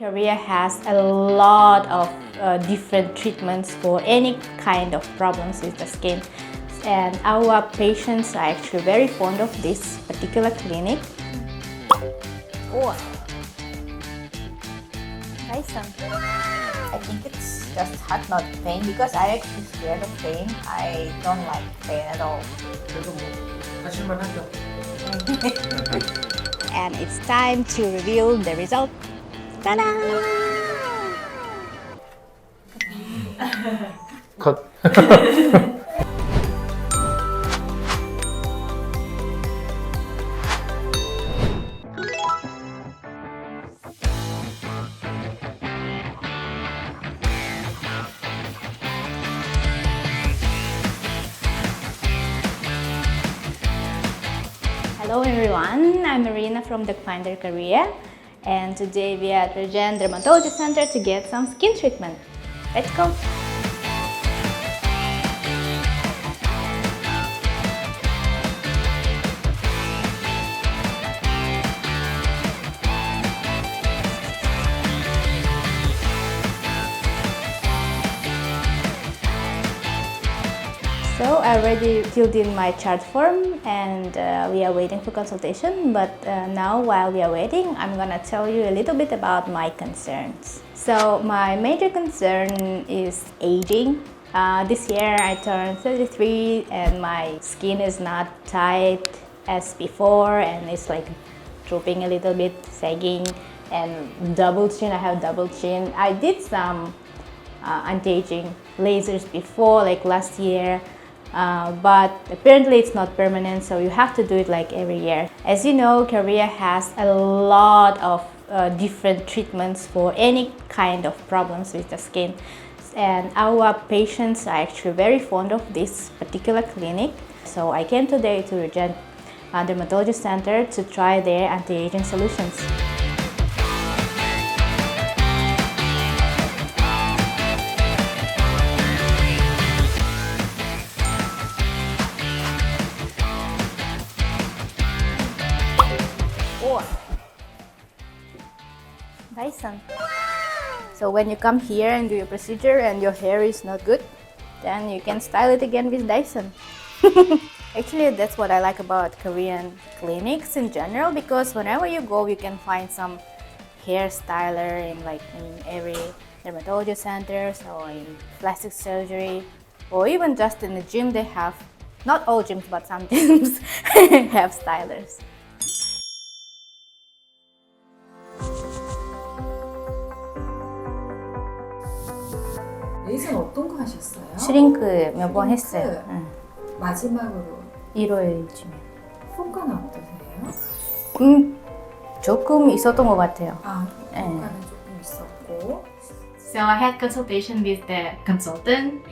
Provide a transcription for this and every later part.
Korea has a lot of different treatments for any kind of problems with the skin, and our patients are actually very fond of this particular clinic. Oh, nice one. I think it's just heart, not pain, because I actually scared of pain. I don't like pain at all. 그래도 뭐 하실만 하죠. And it's time to reveal the result. Ta-da! 컷. Hello everyone, I'm Irina from Docfinderkorea, and today we are at Regen Dermatology Center to get some skin treatment. Let's go! So I already filled in my chart form, and we are waiting for consultation. But now, while we are waiting, I'm gonna tell you a little bit about my concerns. So my major concern is aging. This year I turned 33 and my skin is not tight as before, and it's like drooping a little bit, sagging, and double chin. I have double chin. I did some anti-aging lasers before, like last year. But apparently it's not permanent, so you have to do it like every year. As you know, Korea has a lot of different treatments for any kind of problems with the skin, and our patients are actually very fond of this particular clinic. So I came today to Regen Dermatology Center to try their anti-aging solutions. Dyson. So when you come here and do your procedure and your hair is not good, then you can style it again with Dyson. Actually, that's what I like about Korean clinics in general, because whenever you go, you can find some hairstyler in every dermatology center, or in plastic surgery, or even just in the gym. They have, not all gyms, but some gyms have stylers. 레이저는 어떤 거 하셨어요? 슈링크 몇 번 했어요. 응. 마지막으로 1월쯤에. 효과는 어떠세요? 조금 있었던 것 같아요. 효과는 조금 있었고. So I had consultation with the consultant,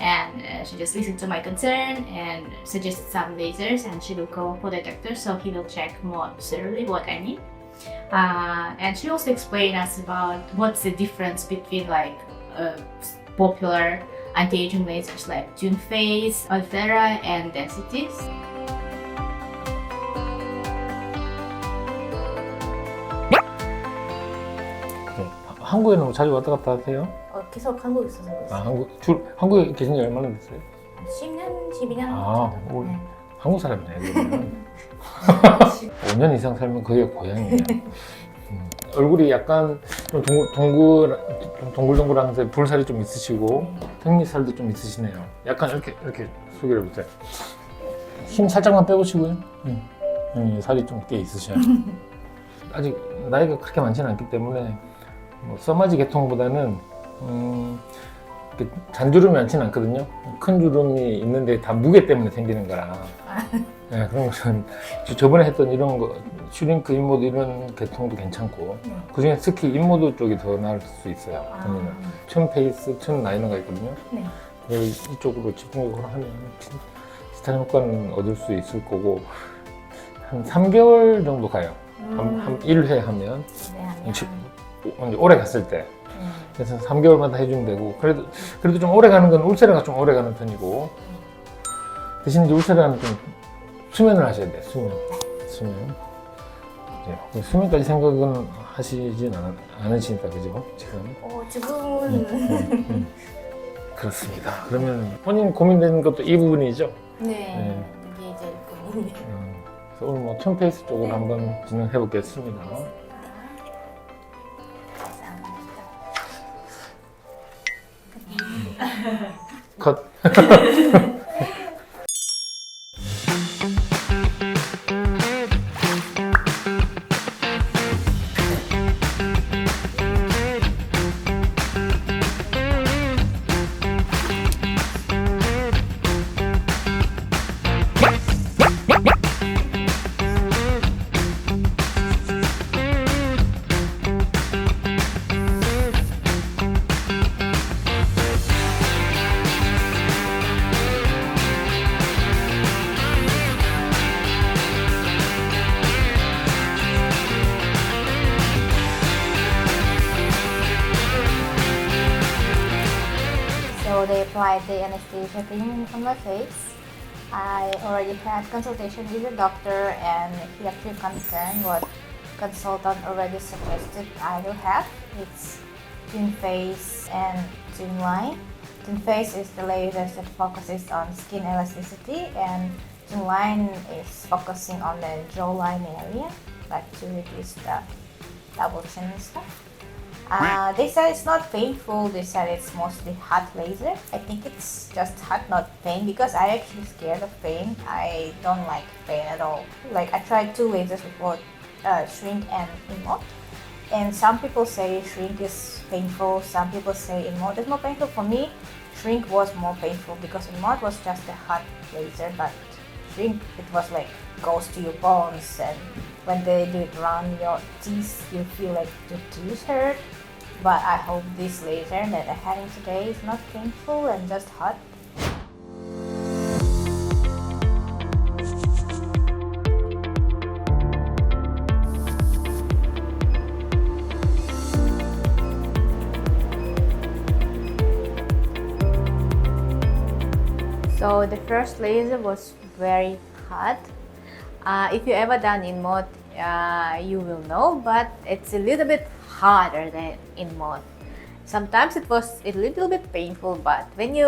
and she just listened to my concern and suggested some lasers, and she will call for the doctor, so he will check more thoroughly what I need. And she also explained us about what's the difference between popular anti-aging lasers like Tuneface, Ulthera and Thermage. 한국에는 자주 왔다 갔다 하세요? 계속 한국에 있어서 그랬어요. 한국에 계신 지 얼마나 됐어요? 10년, 12년 정도. 네. 한국 사람이네, 그러면. 5년 이상 살면 거기가 고향이에요. 얼굴이 약간 좀 동글동글하면서 볼살이 좀 있으시고 턱밑살도 좀 있으시네요. 약간 이렇게 소개를 해보세요. 힘 살짝만 빼보시고요. 살이 좀 꽤 있으셔요. 아직 나이가 그렇게 많지는 않기 때문에 써마지 계통보다는 잔주름이 많지는 않거든요. 큰 주름이 있는데 다 무게 때문에 생기는 거라. 네, 그런 것은 저번에 했던 이런 거 슈링크 인모드 이런 계통도 괜찮고, 그중에 특히 인모드 쪽이 더 나을 수 있어요. 튠페이스, 튠라이너가 있거든요. 네. 이쪽으로 집중적으로 하면 비슷한 효과는 얻을 수 있을 거고, 한 3개월 정도 가요. 한 1회 하면. 네, 오래 갔을 때. 그래서 3개월마다 해주면 되고, 그래도 좀 오래 가는 건 울세라가 좀 오래 가는 편이고, 대신 이제 울세라는 좀 수면을 하셔야 돼요. 수면. 예. 수면까지 생각은 하시진 않으시니까 그죠? 지금 지금은 그렇습니다. 그러면 본인 고민되는 것도 이 부분이죠? 네, 이게 제일 고민이에요. 그래서 오늘 뭐 톤페이스 쪽으로 한번 진행해 보겠습니다. 컷. So they applied the anesthesia cream on my face. I already had consultation with the doctor and he actually confirmed what consultant already suggested I will have. It's Tuneface and Tuneline. Tuneface is the laser that focuses on skin elasticity and Tuneline is focusing on the jawline area, like to reduce the double chin and stuff. They said it's not painful, they said it's mostly hot laser. I think it's just hot, not pain, because I actually scared of pain. I don't like pain at all. Like I tried 2 lasers before, Shurink and InMode. And some people say Shurink is painful, some people say InMode is more painful. For me, Shurink was more painful because InMode was just a hot laser, but Shurink, it was like goes to your bones, and when they do it around your teeth, you feel like your teeth hurt. But I hope this laser that I'm having today is not painful and just hot. So the first laser was very hot. If you ever done InMode, you will know, but it's a little bit harder than InMode. Sometimes it was a little bit painful, but when you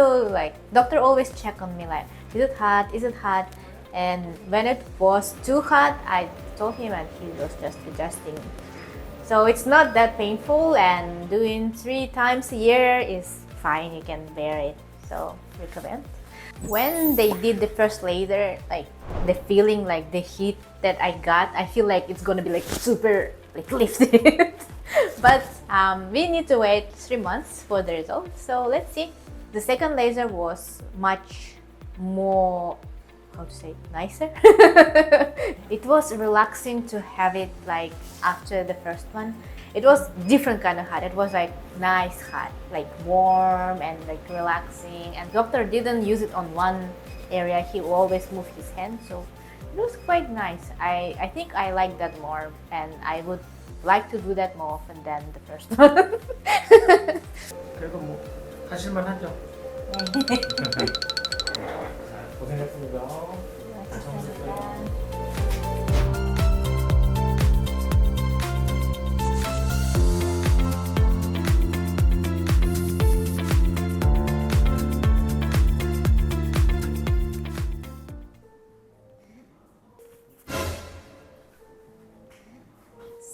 doctor always check on me like, is it hot? Is it hot? And when it was too hot, I told him and he was just adjusting. So it's not that painful, and doing 3 times a year is fine. You can bear it. So recommend. When they did the first laser, like the feeling, like the heat that I got, I feel like it's gonna be like super lifted. But we need to wait 3 months for the results. So let's see. The second laser was much more, how to say, nicer. It was relaxing to have it like after the first one. It was different kind of hot. It was like nice hot, like warm and like relaxing. And doctor didn't use it on one area. He always moved his hand, so it was quite nice. I think I like that more, and I would like to do that more often than the first one. 그래도 뭐 하실만하죠. 고생했습니다.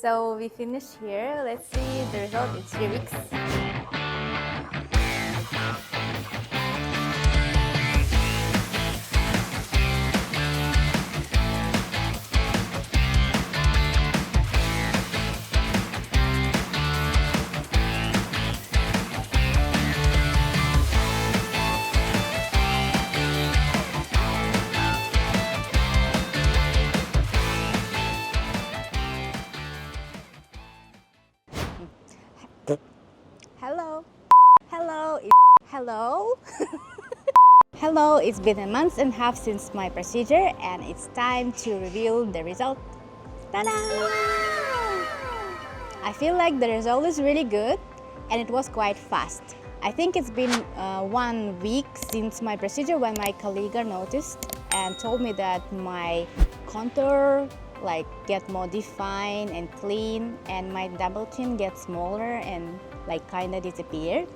So we finished here. Let's see the result. It's 3 weeks. Hello. Hello. Hello. Hello, it's been a month and a half since my procedure, and it's time to reveal the result. Ta-da! I feel like the result is really good, and it was quite fast. I think it's been 1 week since my procedure when my colleague noticed and told me that my contour like get more defined and clean, and my double chin gets smaller and like kind of disappeared.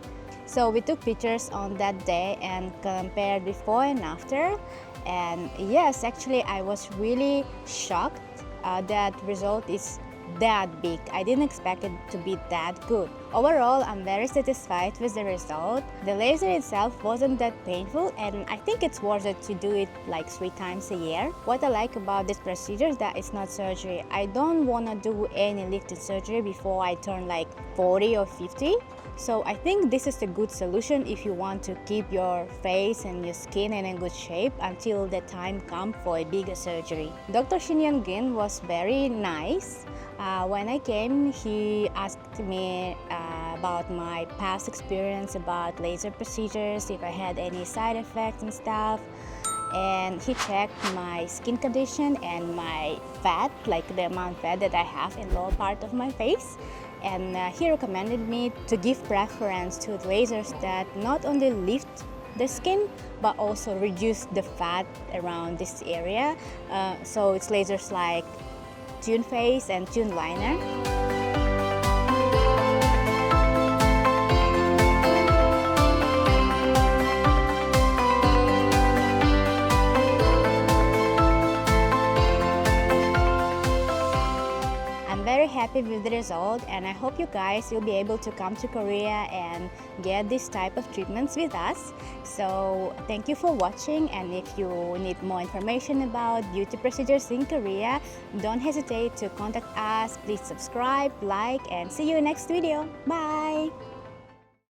So we took pictures on that day and compared before and after. And yes, actually I was really shocked that result is that big. I didn't expect it to be that good. Overall, I'm very satisfied with the result. The laser itself wasn't that painful, and I think it's worth it to do it like 3 times a year. What I like about this procedure is that it's not surgery. I don't want to do any lifting surgery before I turn like 40 or 50. So I think this is a good solution if you want to keep your face and your skin in a good shape until the time comes for a bigger surgery. Dr. Shin Young-gin was very nice. When I came, he asked me about my past experience about laser procedures, if I had any side effects and stuff. And he checked my skin condition and my fat, like the amount of fat that I have in lower part of my face. And he recommended me to give preference to lasers that not only lift the skin but also reduce the fat around this area. So it's lasers like Tuneface and Tuneliner. Very happy with the result, and I hope you guys will be able to come to Korea and get this type of treatments with us. So thank you for watching, and if you need more information about beauty procedures in Korea, don't hesitate to contact us. Please subscribe, like, and see you next video. Bye!